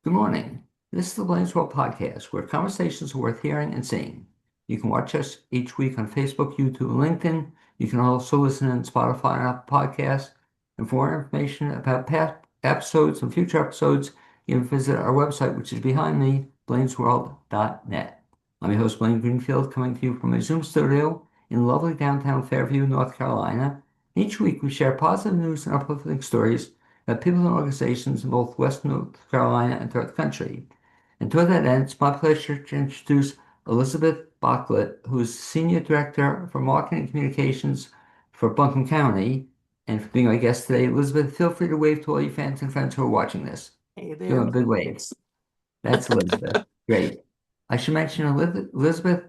Good morning. This is the Blaine's World podcast, where conversations are worth hearing and seeing. You can watch us each week on Facebook, YouTube, and LinkedIn. You can also listen on Spotify and Apple Podcasts. And for more information about past episodes and future episodes, you can visit our website, which is behind me, blainesworld.net. I'm your host, Blaine Greenfield, coming to you from a Zoom studio in lovely downtown Fairview, North Carolina. Each week, we share positive news and uplifting stories about people and organizations in both Western North Carolina and throughout the country. And to that end, it's my pleasure to introduce Elisabeth Bocklet, who's Senior Director for Marketing and Communications for Buncombe County. And for being my guest today, Elizabeth, feel free to wave to all your fans and friends who are watching this. Hey Give there, them a big wave. kids. That's Elizabeth. Great. I should mention Elizabeth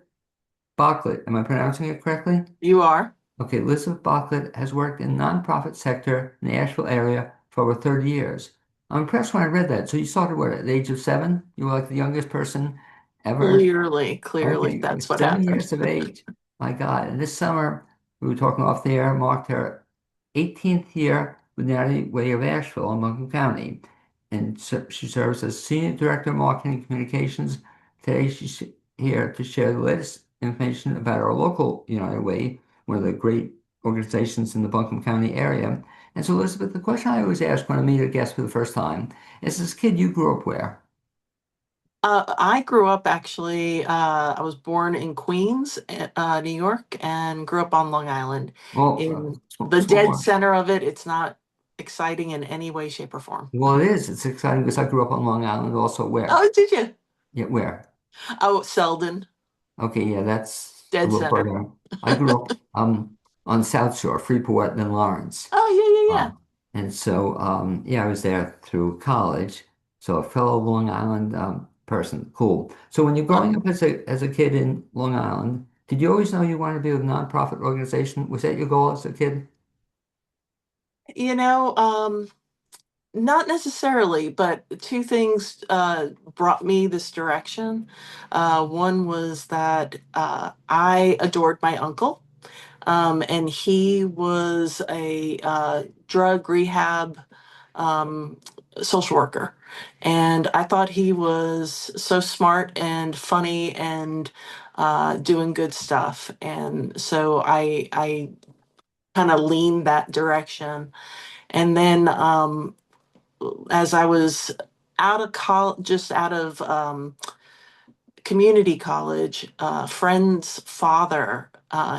Bocklet. Am I pronouncing it correctly? You are? Okay, Elisabeth Bocklet has worked in the nonprofit sector in the Asheville area for over 30 years. I'm impressed when I read that. So you started what, at the age of 7? You were like the youngest person ever? Clearly, Okay, that's what 7 years happened. of age. My God. And this summer, we were talking off the air, marked her 18th year with the United Way of Asheville in Buncombe County. And so she serves as Senior Director of Marketing and Communications. Today, she's here to share the latest information about our local United Way, one of the great organizations in the Buncombe County area. And so, Elizabeth, the question I always ask when I meet a guest for the first time is, this kid you grew up where? I grew up actually, I was born in Queens, New York, and grew up on Long Island. Well, In the small dead one. center of it, it's not exciting in any way, shape, or form. Well, it is. It's exciting because I grew up on Long Island. Also, where? Oh, did you? Yeah, where? Oh, Selden, Okay, yeah, that's a dead little center. further. I grew up on South Shore, Freeport, and then Lawrence. Oh, yeah, yeah, Um, and so yeah, I was there through college. So a fellow Long Island person, cool. So when you're yeah. growing up as a kid in Long Island, did you always know you wanted to be with a nonprofit organization? Was that your goal as a kid? You know, not necessarily, but two things brought me this direction. One was that I adored my uncle, and he was a drug rehab um, social worker. And I thought he was so smart and funny and doing good stuff. And so I kind of leaned that direction. And then as I was out of college, just out of community college, friend's father,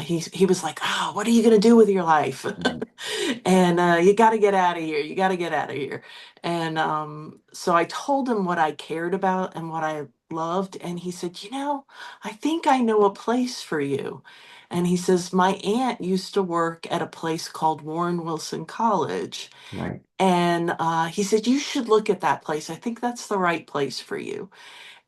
he was like, "Oh, what are you gonna do with your life?" Right. And you got to get out of here. You got to get out of here. And so I told him what I cared about and what I loved, and he said, I think I know a place for you. And he says, my aunt used to work at a place called Warren Wilson College. Right. And he said, you should look at that place. I think that's the right place for you.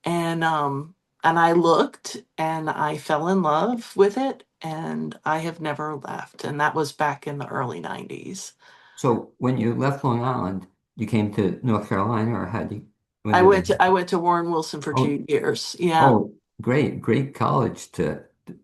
And I looked and I fell in love with it and I have never left. And that was back in the early 90s. So when you left Long Island, you came to North Carolina, or had you? When I did went that? to I went to Warren Wilson for Oh, 2 years. Yeah. oh, great college to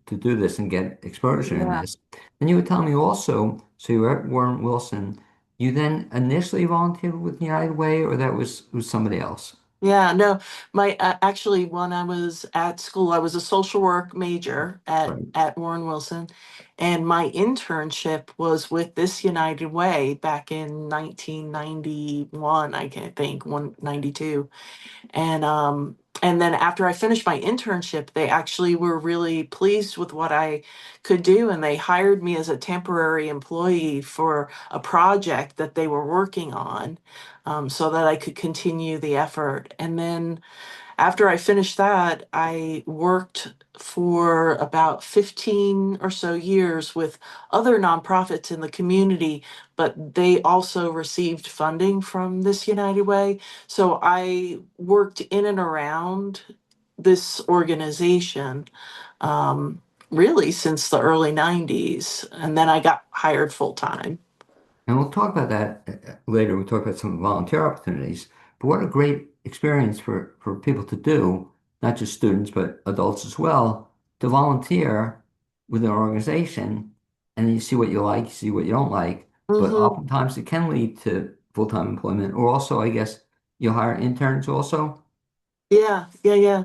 do this and get exposure in Yeah. this. And you were telling me also, so you were at Warren Wilson. You then initially volunteered with United Way, or that was somebody else? Yeah, no, my actually when I was at school, I was a social work major Right. at Warren Wilson, and my internship was with this United Way back in 1991, I can think, 192. And then after I finished my internship, they actually were really pleased with what I could do, and they hired me as a temporary employee for a project that they were working on, so that I could continue the effort. And then after I finished that, I worked for about 15 or so years with other nonprofits in the community, but they also received funding from this United Way. So I worked in and around this organization um, really since the early 90s. And then I got hired full time. And we'll talk about that later. We'll talk about some volunteer opportunities. But what a great experience for people to do, not just students, but adults as well, to volunteer with an organization. And then you see what you like, you see what you don't like. But Hmm. oftentimes it can lead to full-time employment, or also, I guess, you hire interns also? Yeah, yeah, yeah.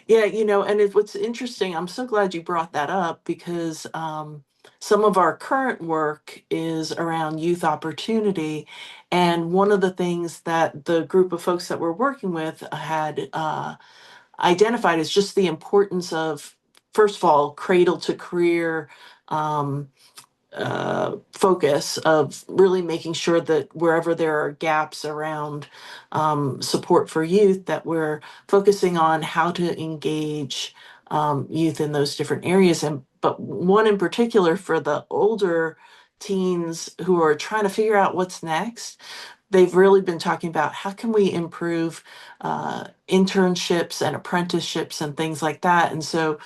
Yeah, and what's interesting, I'm so glad you brought that up because some of our current work is around youth opportunity. And one of the things that the group of folks that we're working with had identified is just the importance of, first of all, cradle to career. Um, Focus of really making sure that wherever there are gaps around support for youth, that we're focusing on how to engage youth in those different areas. And but one in particular for the older teens who are trying to figure out what's next, they've really been talking about how can we improve internships and apprenticeships and things like that. And so,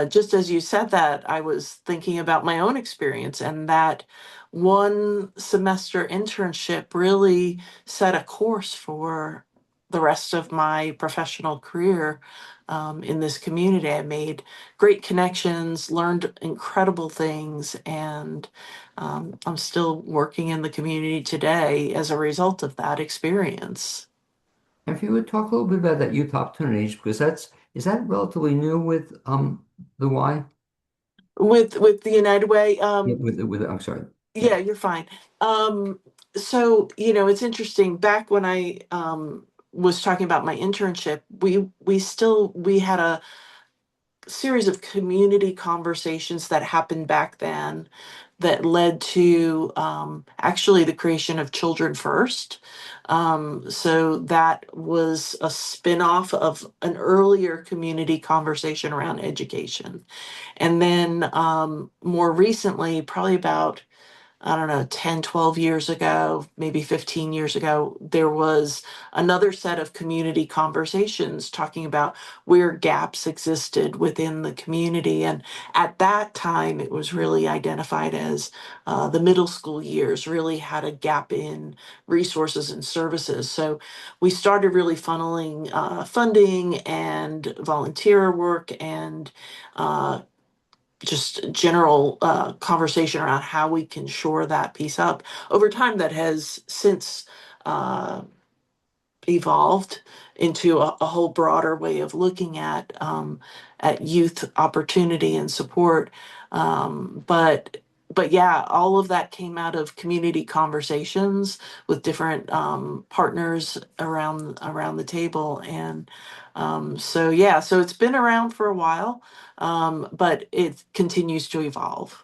just as you said that, I was thinking about my own experience, and that one semester internship really set a course for the rest of my professional career. In this community, I made great connections, learned incredible things, and I'm still working in the community today as a result of that experience. If you would talk a little bit about that youth opportunities, because is that relatively new with the Y? With the United Way, Yeah, with I'm sorry. Yeah. yeah, you're fine. Um, so it's interesting. Back when I was talking about my internship, we had a series of community conversations that happened back then that led to actually the creation of Children First. So that was a spin-off of an earlier community conversation around education. And then more recently, probably about I don't know, 10, 12 years ago, maybe 15 years ago, there was another set of community conversations talking about where gaps existed within the community. And at that time, it was really identified as the middle school years really had a gap in resources and services. So we started really funneling funding and volunteer work and just general conversation around how we can shore that piece up over time that has since uh, evolved into a whole broader way of looking at youth opportunity and support. But yeah, all of that came out of community conversations with different partners around the table, and so yeah, so it's been around for a while, but it continues to evolve.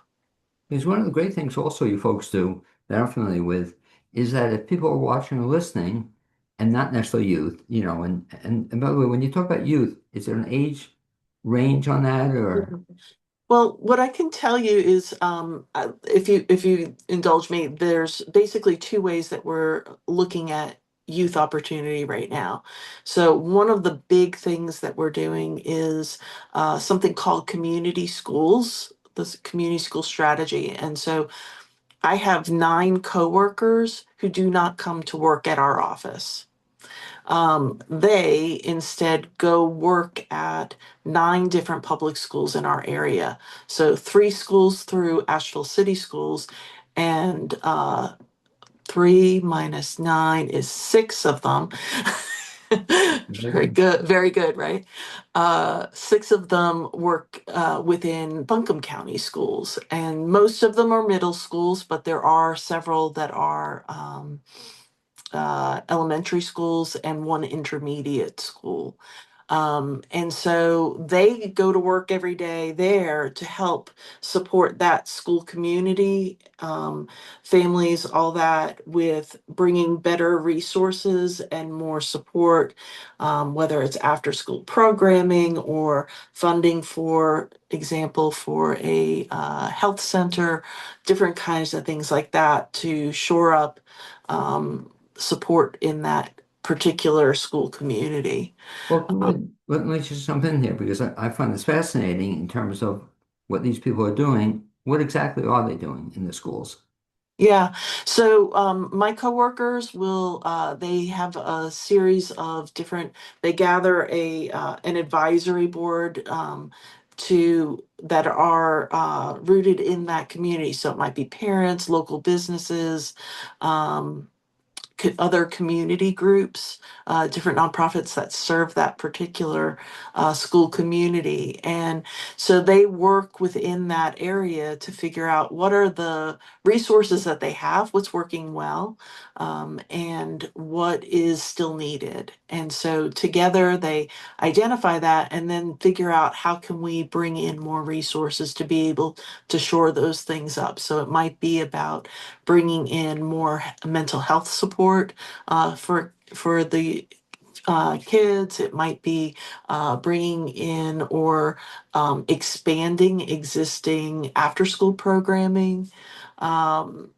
Because one of the great things also you folks do that I'm familiar with is that if people are watching or listening and not necessarily youth, and by the way, when you talk about youth, is there an age range on that or Well, what I can tell you is, if you indulge me, there's basically two ways that we're looking at youth opportunity right now. So one of the big things that we're doing is something called community schools, this community school strategy. And so I have 9 coworkers who do not come to work at our office. They instead go work at 9 different public schools in our area. So 3 schools through Asheville City Schools, and 3 minus 9 is 6 of them. very Very good? good, very good, right? 6 of them work within Buncombe County schools, and most of them are middle schools, but there are several that are elementary schools and one intermediate school. And so they go to work every day there to help support that school community, families, all that, with bringing better resources and more support, whether it's after school programming or funding, for example, for a health center, different kinds of things like that to shore up support in that particular school community. Well, let me just jump in here because I find this fascinating in terms of what these people are doing. What exactly are they doing in the schools? Yeah. So my coworkers will they have a series of different, they gather a an advisory board to that are rooted in that community. So it might be parents, local businesses, um, other community groups, different nonprofits that serve that particular school community. And so they work within that area to figure out what are the resources that they have, what's working well, and what is still needed. And so together they identify that and then figure out how can we bring in more resources to be able to shore those things up. So it might be about bringing in more mental health support for the kids. It might be bringing in or expanding existing after school programming.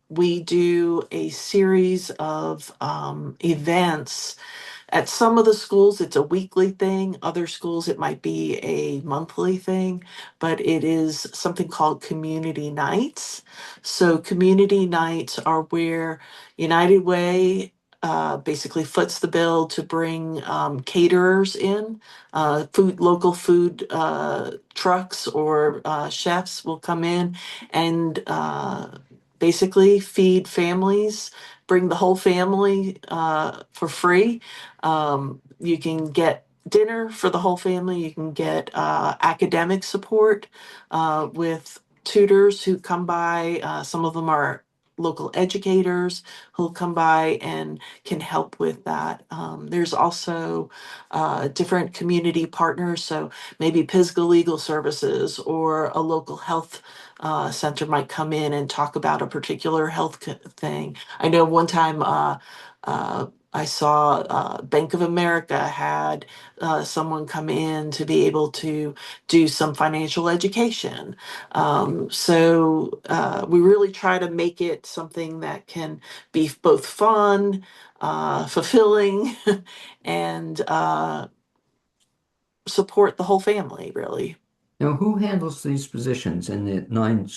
We do a series of events. At some of the schools, it's a weekly thing. Other schools, it might be a monthly thing, but it is something called community nights. So, community nights are where United Way basically foots the bill to bring caterers in, local food trucks or chefs will come in and basically feed families, bring the whole family for free. You can get dinner for the whole family. You can get academic support with tutors who come by. Some of them are local educators who'll come by and can help with that. There's also different community partners. So maybe Pisgah Legal Services or a local health center might come in and talk about a particular thing. I know one time I saw Bank of America had someone come in to be able to do some financial education. So we really try to make it something that can be both fun, fulfilling, and support the whole family, really. Now, who handles these positions in the nine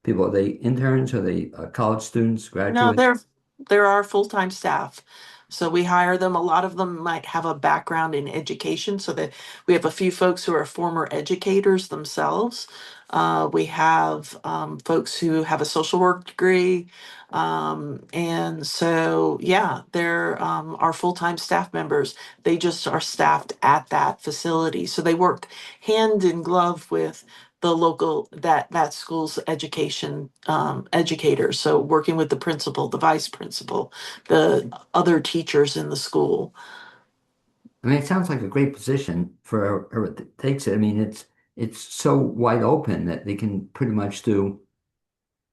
people? Are they interns? Are they college students, No, graduates? there are full-time staff. So we hire them. A lot of them might have a background in education, so that we have a few folks who are former educators themselves. We have folks who have a social work degree. And so, yeah, they're our full-time staff members. They just are staffed at that facility. So they work hand in glove with the local that school's education educators. So working with the principal, the vice principal, the other teachers in the school. I mean, it sounds like a great position for whoever takes it. I mean, it's so wide open that they can pretty much do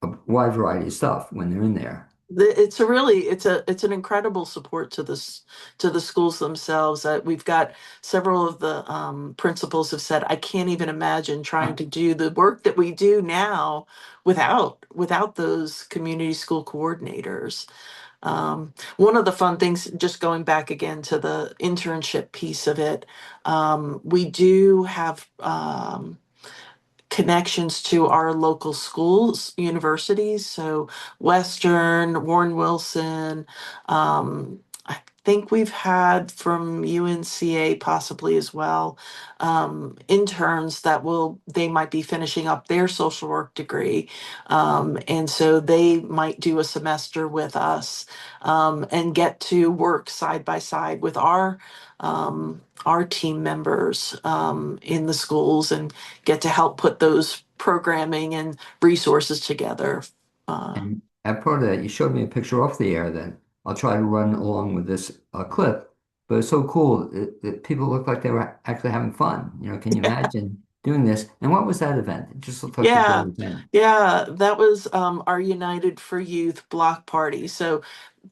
a wide variety of stuff when they're in there. It's a really it's an incredible support to this to the schools themselves. We've got several of the principals have said, I can't even imagine trying to do the work that we do now without those community school coordinators. One of the fun things, just going back again to the internship piece of it, we do have connections to our local schools, universities. So Western, Warren Wilson. I think we've had from UNCA possibly as well interns that they might be finishing up their social work degree. And so they might do a semester with us and get to work side by side with our team members in the schools and get to help put those programming and resources together. Uh, And as part of that, you showed me a picture off the air that I'll try to run along with this clip. But it's so cool that people look like they were actually having fun. You know, can you imagine doing this? And what was that event? It just looked like a great Yeah, event. yeah, that was our United for Youth block party. So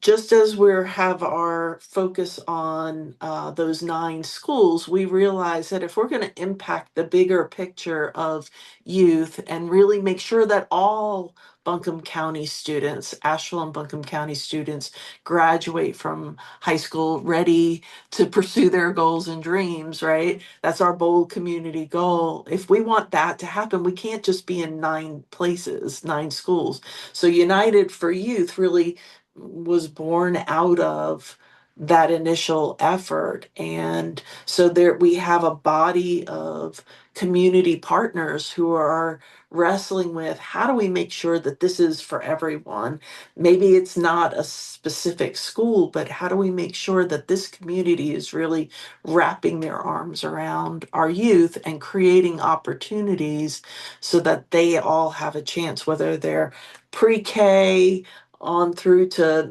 just as we have our focus on those 9 schools, we realize that if we're going to impact the bigger picture of youth and really make sure that all Buncombe County students, Asheville and Buncombe County students, graduate from high school ready to pursue their goals and dreams, right? That's our bold community goal. If we want that to happen, we can't just be in 9 places, 9 schools. So United for Youth really was born out of that initial effort. And so there we have a body of community partners who are wrestling with how do we make sure that this is for everyone. Maybe it's not a specific school, but how do we make sure that this community is really wrapping their arms around our youth and creating opportunities so that they all have a chance, whether they're pre-K on through to,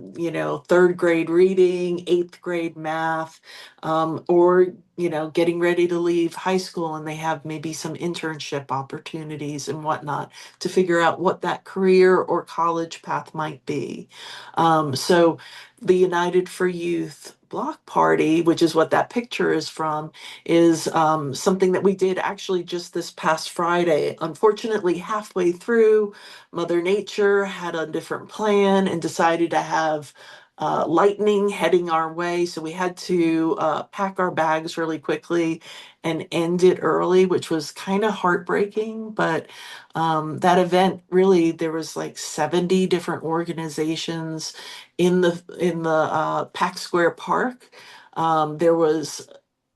third grade reading, eighth grade math, or, getting ready to leave high school and they have maybe some internship opportunities and whatnot to figure out what that career or college path might be. So the United for Youth block party, which is what that picture is from, is something that we did actually just this past Friday. Unfortunately, halfway through, Mother Nature had a different plan and decided to have lightning heading our way. So we had to pack our bags really quickly and end it early, which was kind of heartbreaking. But that event really, there was like 70 different organizations in the Pack Square Park. There was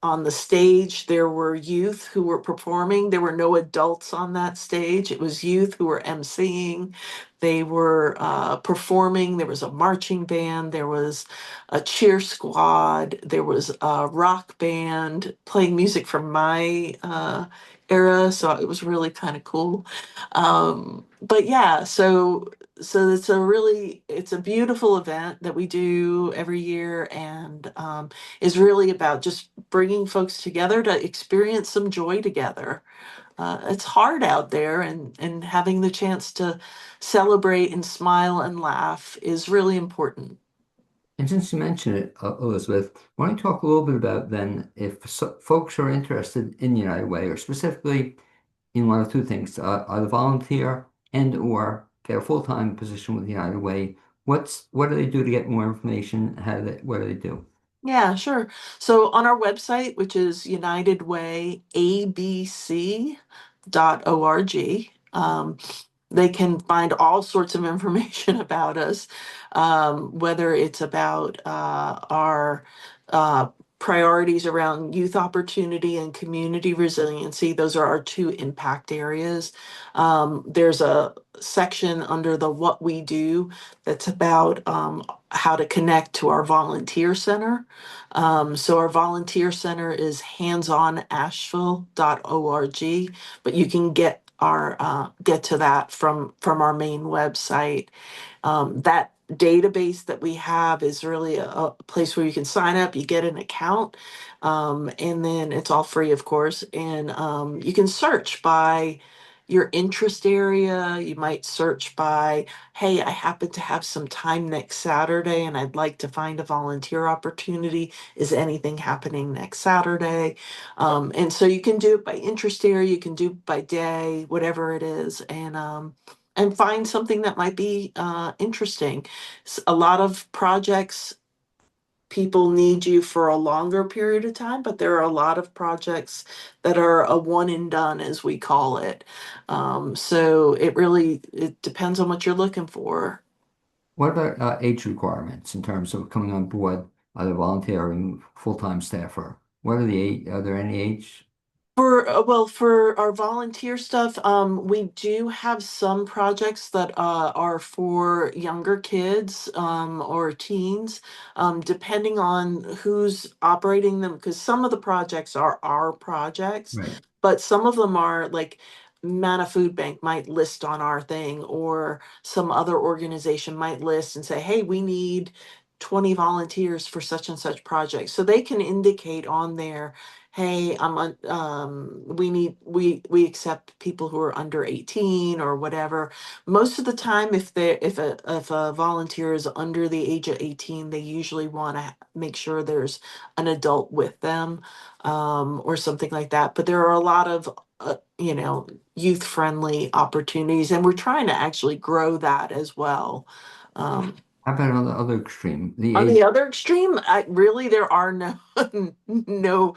on the stage, there were youth who were performing. There were no adults on that stage. It was youth who were emceeing. They were performing. There was a marching band. There was a cheer squad. There was a rock band playing music from my era. So it was really kind of cool. But yeah, so it's a beautiful event that we do every year, and is really about just bringing folks together to experience some joy together. It's hard out there, and having the chance to celebrate and smile and laugh is really important. And since you mentioned it, Elizabeth, why don't you talk a little bit about then if folks are interested in United Way or specifically in one of two things, either volunteer and or get a full-time position with United Way, what do they do to get more information? What do they do? Yeah, sure. So on our website, which is unitedwayabc.org, they can find all sorts of information about us, whether it's about our priorities around youth opportunity and community resiliency. Those are our two impact areas. There's a section under the What We Do that's about how to connect to our volunteer center. So our volunteer center is handsonasheville.org, but you can get to that from our main website. That database that we have is really a place where you can sign up, you get an account, and then it's all free, of course. And you can search by your interest area. You might search by, hey, I happen to have some time next Saturday and I'd like to find a volunteer opportunity. Is anything happening next Saturday? And so you can do it by interest area, you can do it by day, whatever it is. And find something that might be interesting. A lot of projects, people need you for a longer period of time, but there are a lot of projects that are a one and done, as we call it. So it depends on what you're looking for. What about age requirements in terms of coming on board, either volunteering, full-time staffer? What are are there any age? For our volunteer stuff, we do have some projects that are for younger kids or teens, depending on who's operating them. Because some of the projects are our projects, Right. but some of them are like Mana Food Bank might list on our thing, or some other organization might list and say, "Hey, we need 20 volunteers for such and such project." So they can indicate on there, hey, we accept people who are under 18 or whatever. Most of the time, if a volunteer is under the age of 18, they usually want to make sure there's an adult with them, or something like that. But there are a lot of youth friendly opportunities, and we're trying to actually grow that as well. Um, How about on the other extreme, the on age? the other extreme, there are no no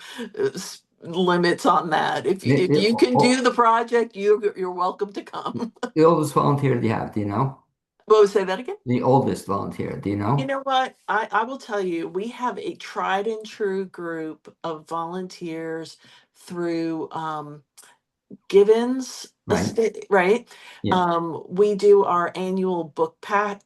limits on that. If you can do the project, you're welcome to come. The oldest volunteer do you have? Do you know? What was say that again? The oldest volunteer, do you You know? know what? I will tell you, we have a tried and true group of volunteers through Gibbons Right. estate, right? Yeah. We do our annual book pack,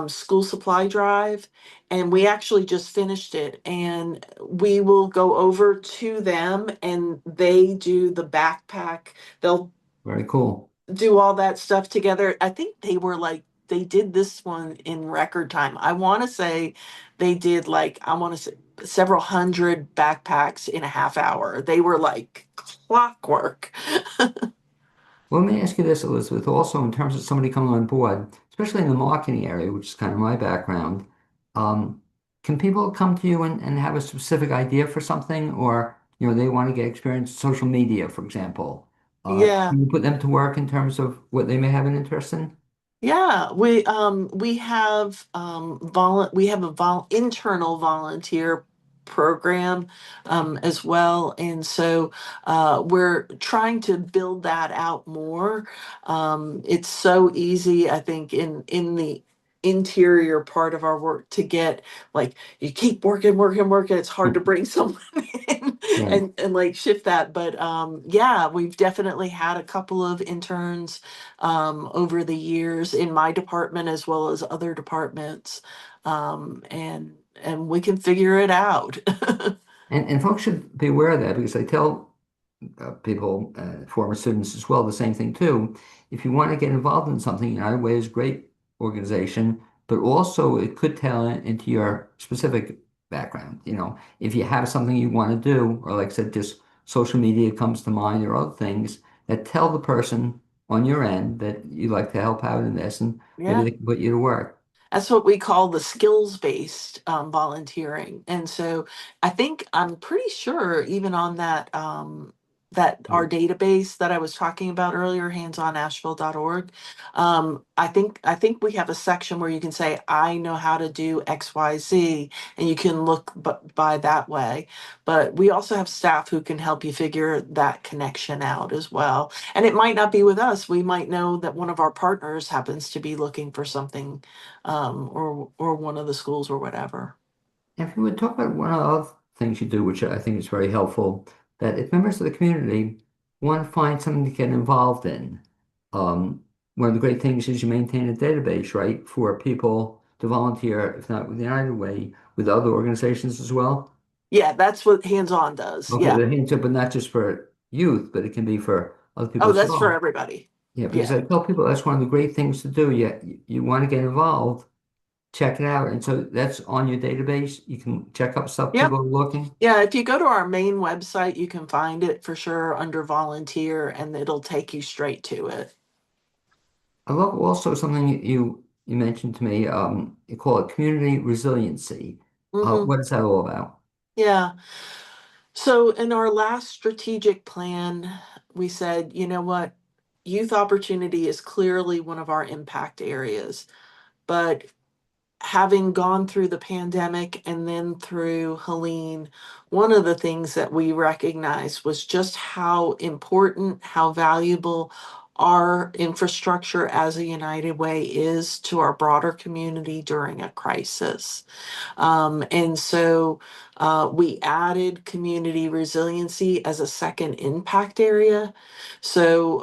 school supply drive, and we actually just finished it. And we will go over to them, and they do the backpack. They'll Very cool. do all that stuff together. I think they were like they did this one in record time. I want to say they did like I want to say several hundred backpacks in a half hour. They were like clockwork. Well, let me ask you this, Elizabeth, also in terms of somebody coming on board, especially in the marketing area, which is kind of my background, um, can people come to you and have a specific idea for something, or they want to get experience in social media, for example? Yeah. Can you put them to work in terms of what they may have an interest in? Yeah, we have we have a internal volunteer program as well, and so we're trying to build that out more. It's so easy, I think, in the interior part of our work to get like you keep working, working, working. It's hard to bring someone in Right. and like shift that. But yeah, we've definitely had a couple of interns over the years in my department as well as other departments, and we can figure it out. And folks should be aware of that because I tell people, former students as well, the same thing too. If you want to get involved in something, United Way is a great organization, but also it could tell into your specific background. If you have something you want to do, or like I said, just social media comes to mind, or other things that tell the person on your end that you'd like to help out in this, and maybe Yeah. they can put you to work. That's what we call the skills-based volunteering. And so I'm pretty sure even on that our database that I was talking about earlier, handsonasheville.org, I think we have a section where you can say, I know how to do XYZ, and you can look by that way. But we also have staff who can help you figure that connection out as well. And it might not be with us. We might know that one of our partners happens to be looking for something or one of the schools or whatever. If you would talk about one of the other things you do, which I think is very helpful, that if members of the community want to find something to get involved in, um, one of the great things is you maintain a database, right, for people to volunteer, if not with the United Way, with other organizations as well. Yeah, that's what Hands On does. Okay, Yeah. the hands up, but not just for youth, but it can be for other people Oh, as that's for well. everybody. Yeah, because Yeah. I tell people that's one of the great things to do. You want to get involved, check it out. And so that's on your database. You can check up stuff Yeah. people are looking. Yeah. If you go to our main website, you can find it for sure under volunteer and it'll take you straight to it. I love also something you mentioned to me. You call it community resiliency. Hmm. What is that all about? Yeah. So in our last strategic plan, we said, you know what? Youth opportunity is clearly one of our impact areas, but having gone through the pandemic and then through Helene, one of the things that we recognized was just how important, how valuable our infrastructure as a United Way is to our broader community during a crisis. And so we added community resiliency as a second impact area. So,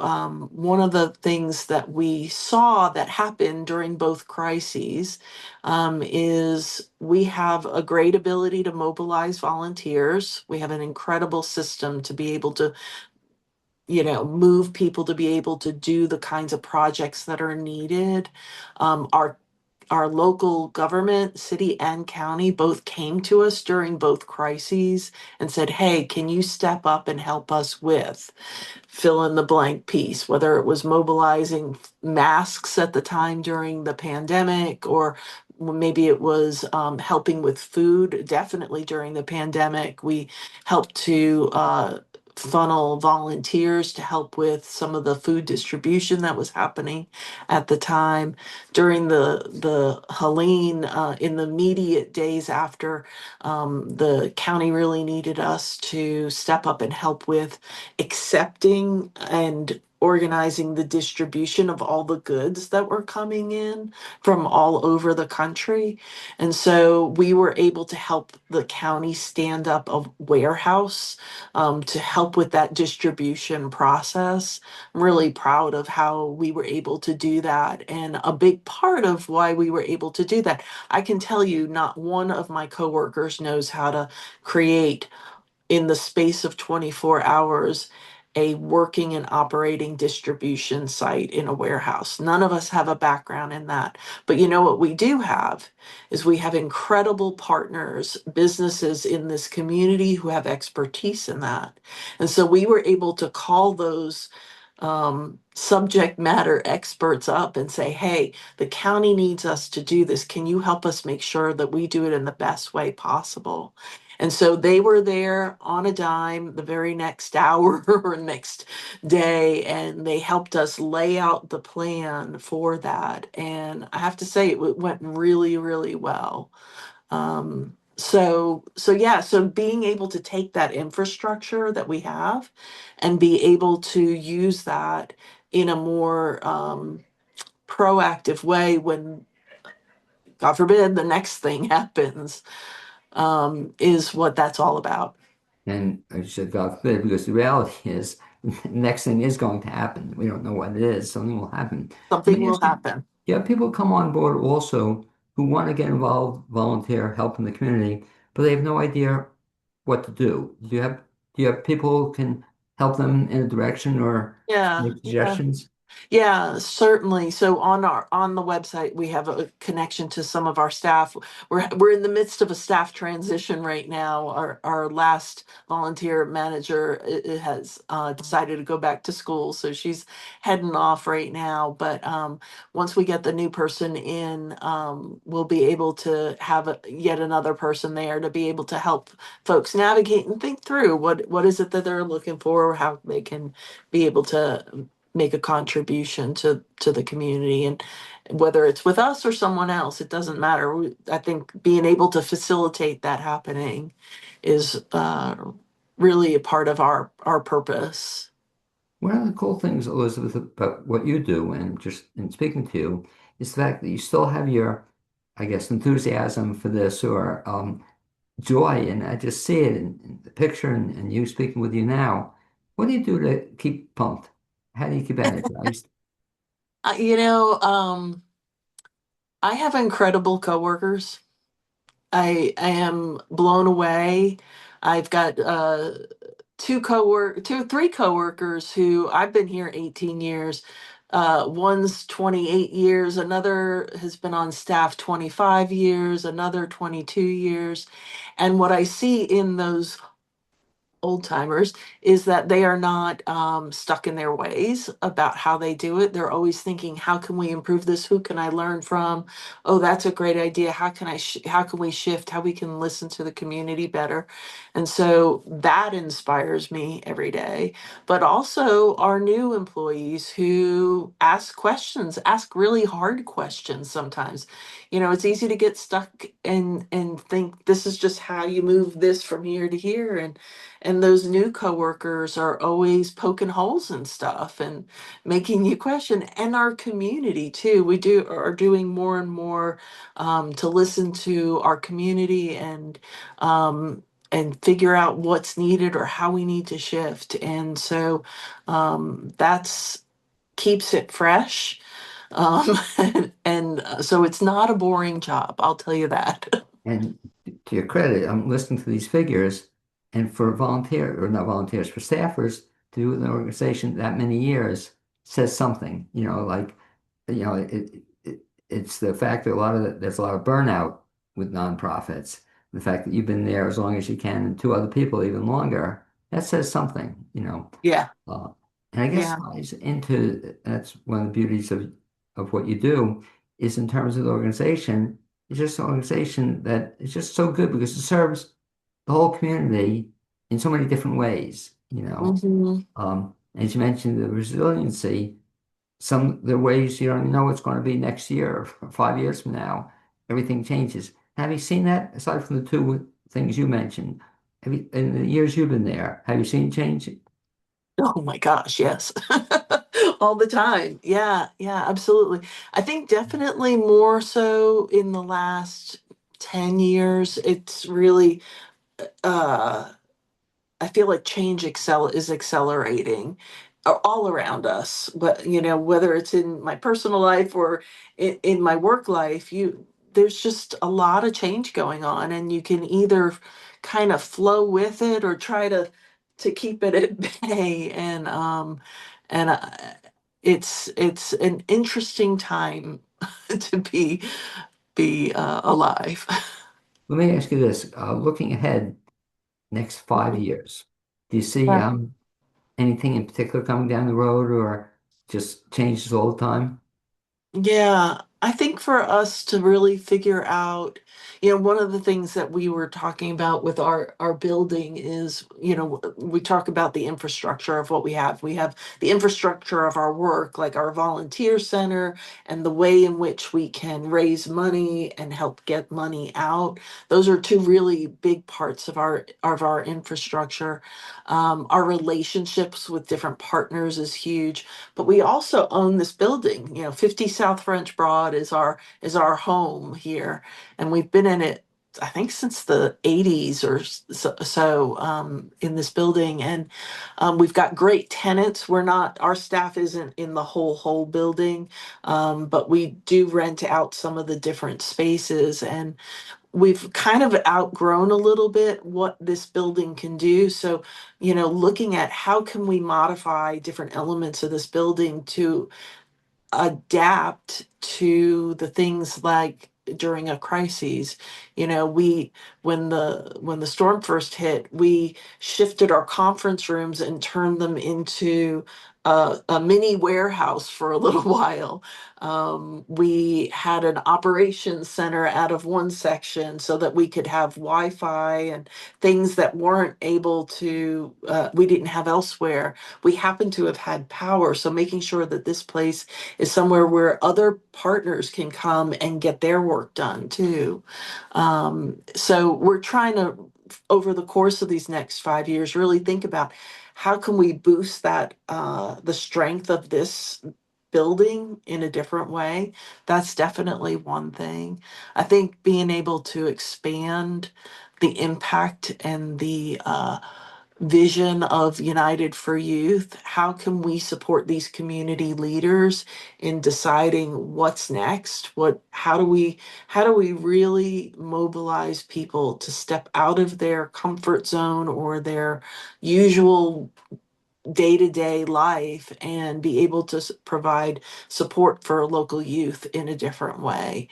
one of the things that we saw that happened during both crises is we have a great ability to mobilize volunteers. We have an incredible system to be able to, move people to be able to do the kinds of projects that are needed. Our local government, city and county, both came to us during both crises and said, "Hey, can you step up and help us with fill in the blank piece?" Whether it was mobilizing masks at the time during the pandemic, or maybe it was helping with food. Definitely during the pandemic, we helped to funnel volunteers to help with some of the food distribution that was happening at the time during the Helene, in the immediate days after. The county really needed us to step up and help with accepting and organizing the distribution of all the goods that were coming in from all over the country. And so we were able to help the county stand up a warehouse to help with that distribution process. I'm really proud of how we were able to do that. And a big part of why we were able to do that, I can tell you, not one of my coworkers knows how to create in the space of 24 hours a working and operating distribution site in a warehouse. None of us have a background in that. But you know what we do have is we have incredible partners, businesses in this community who have expertise in that. And so we were able to call those subject matter experts up and say, hey, the county needs us to do this. Can you help us make sure that we do it in the best way possible? And so they were there on a dime the very next hour or next day, and they helped us lay out the plan for that. And I have to say, it went really, really well. So yeah, so being able to take that infrastructure that we have and be able to use that in a more proactive way when, God forbid, the next thing happens, is what that's all about. And I said, God forbid, because the reality is, the next thing is going to happen. We don't know what it is. Something will happen. Let Something me will ask you, happen. yeah, people come on board also who want to get involved, volunteer, help in the community, but they have no idea what to do. Do you have people who can help them in a direction or Yeah, make yeah. suggestions? Yeah, certainly. So on the website we have a connection to some of our staff. We're in the midst of a staff transition right now. Our last volunteer manager has decided to go back to school, so she's heading off right now. But once we get the new person in, we'll be able to have yet another person there to be able to help folks navigate and think through what is it that they're looking for, how they can be able to make a contribution to the community. And whether it's with us or someone else, it doesn't matter. I think being able to facilitate that happening is really a part of our purpose. One of the cool things, Elizabeth, about what you do and just in speaking to you is the fact that you still have your, I guess, enthusiasm for this or joy. And I just see it in the picture and you speaking with you now. What do you do to keep pumped? How do you keep energized? Uh, you know, um, I have incredible coworkers. I am blown away. I've got three coworkers who I've been here 18 years. One's 28 years, another has been on staff 25 years, another 22 years. And what I see in those old timers is that they are not stuck in their ways about how they do it. They're always thinking, how can we improve this? Who can I learn from? Oh, that's a great idea. How can we shift? How we can listen to the community better? And so that inspires me every day. But also our new employees who ask questions, ask really hard questions sometimes. It's easy to get stuck and think this is just how you move this from here to here, and those new coworkers are always poking holes and stuff and making you question. And our community too, are doing more and more to listen to our community and figure out what's needed or how we need to shift. And so that's keeps it fresh. um, and so it's not a boring job, I'll tell you that. And to your credit, I'm listening to these figures, and for volunteer or not volunteers, for staffers to do an organization that many years says something. It's the fact that there's a lot of burnout with nonprofits. The fact that you've been there as long as you can, and two other people even longer, that says something. Yeah, Uh, and I guess yeah. ties into that's one of the beauties of what you do is in terms of the organization. It's just an organization that is just so good because it serves the whole community in so many different ways. Hmm. As you mentioned, the resiliency, some the ways you don't even know what's going to be next year or 5 years from now. Everything changes. Have you seen that aside from the two things you mentioned? In the years you've been there, have you seen change? Oh my gosh, yes. all the time. Yeah, yeah, absolutely. I think definitely more so in the last 10 years, it's really uh I feel like change is accelerating all around us. But whether it's in my personal life or in my work life, there's just a lot of change going on, and you can either kind of flow with it or try to keep it at bay. And it's an interesting time to be alive. Let me ask you this: looking ahead, next 5 years, do you see anything in particular coming down the road, or just changes all the time? Yeah, I think for us to really figure out, one of the things that we were talking about with our building is, we talk about the infrastructure of what we have. We have the infrastructure of our work, like our volunteer center, and the way in which we can raise money and help get money out. Those are two really big parts of our infrastructure. Our relationships with different partners is huge, but we also own this building. 50 South French Broad is our home here, and we've been in it, I think, since the 80s or so, in this building. And we've got great tenants. Our staff isn't in the whole building, but we do rent out some of the different spaces, and we've kind of outgrown a little bit what this building can do. So, looking at how can we modify different elements of this building to adapt to the things like during a crisis. We when the storm first hit, we shifted our conference rooms and turned them into a mini warehouse for a little while. We had an operations center out of one section so that we could have Wi-Fi and things that we didn't have elsewhere. We happen to have had power, so making sure that this place is somewhere where other partners can come and get their work done too. So we're trying to, over the course of these next 5 years, really think about how can we boost the strength of this building in a different way. That's definitely one thing. I think being able to expand the impact and the vision of United for Youth. How can we support these community leaders in deciding what's next? How do we really mobilize people to step out of their comfort zone or their usual day-to-day life and be able to provide support for local youth in a different way?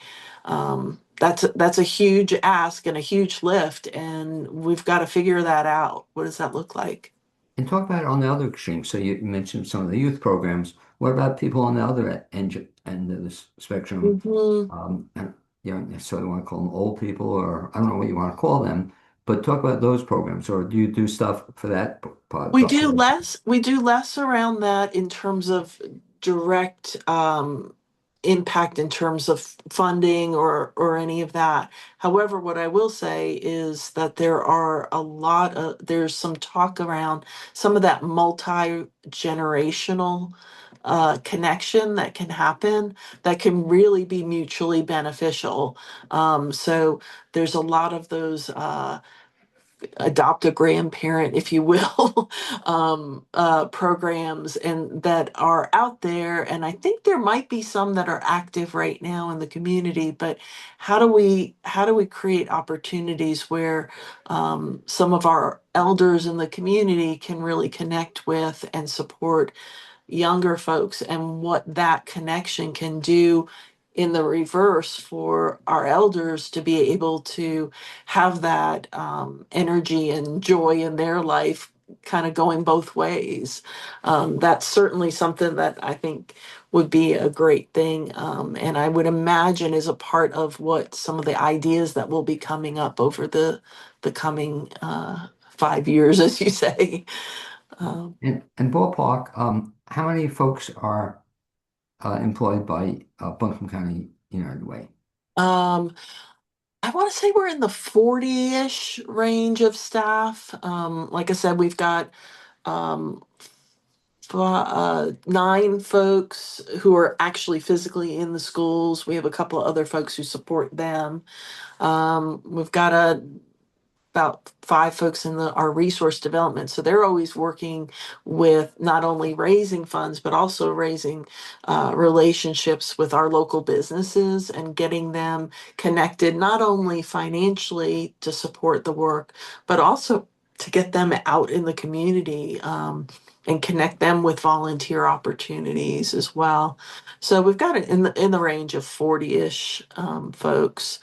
That's a huge ask and a huge lift, and we've got to figure that out. What does that look like? And talk about it on the other extreme. So you mentioned some of the youth programs. What about people on the other end of the spectrum? Mhm. And you don't necessarily want to call them old people, or I don't know what you want to call them, but talk about those programs. Or do you do stuff for that population? We do less around that in terms of direct impact in terms of funding or any of that. However, what I will say is that there's some talk around some of that multi-generational connection that can happen that can really be mutually beneficial. So there's a lot of those adopt a grandparent, if you will, programs and that are out there. And I think there might be some that are active right now in the community. But how do we create opportunities where some of our elders in the community can really connect with and support younger folks, and what that connection can do in the reverse for our elders to be able to have that energy and joy in their life, kind of going both ways. That's certainly something that I think would be a great thing, and I would imagine is a part of what some of the ideas that will be coming up over the coming 5 years, as you say. Um, And ballpark, how many folks are employed by Buncombe County United Way? um, I want to say we're in the 40-ish range of staff. Like I said, we've got um, 9 folks who are actually physically in the schools. We have a couple of other folks who support them. We've got about 5 folks in our resource development. So they're always working with not only raising funds, but also raising relationships with our local businesses and getting them connected, not only financially to support the work, but also to get them out in the community, and connect them with volunteer opportunities as well. So we've got it in the range of 40-ish folks.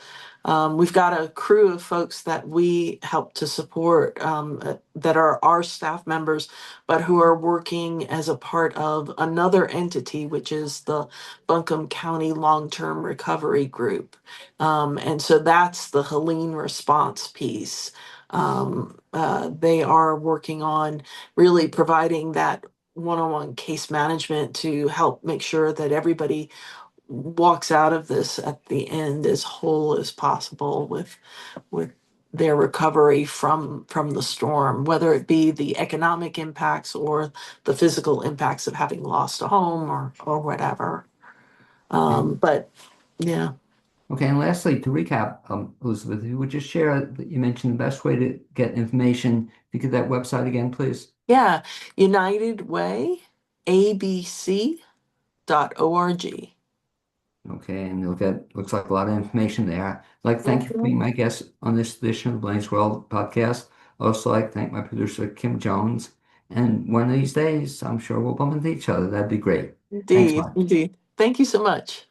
We've got a crew of folks that we help to support, that are our staff members, but who are working as a part of another entity, which is the Buncombe County Long-Term Recovery Group. And so that's the Helene response piece. They are working on really providing that one-on-one case management to help make sure that everybody walks out of this at the end as whole as possible with their recovery from the storm, whether it be the economic impacts or the physical impacts of having lost a home or whatever. But yeah. Okay, and lastly, to recap, Elizabeth, you would just share that you mentioned the best way to get information. If you could that website again, please. Yeah. United Way, abc.org. Okay, and you'll get, looks like a lot of information there. I'd like to thank you for being Mhm. my guest on this edition of the Blaine's World podcast. I'd also like to thank my producer, Kim Jones. And one of these days, I'm sure we'll bump into each other. That'd be great. Thanks Indeed, much. indeed. Thank you so much.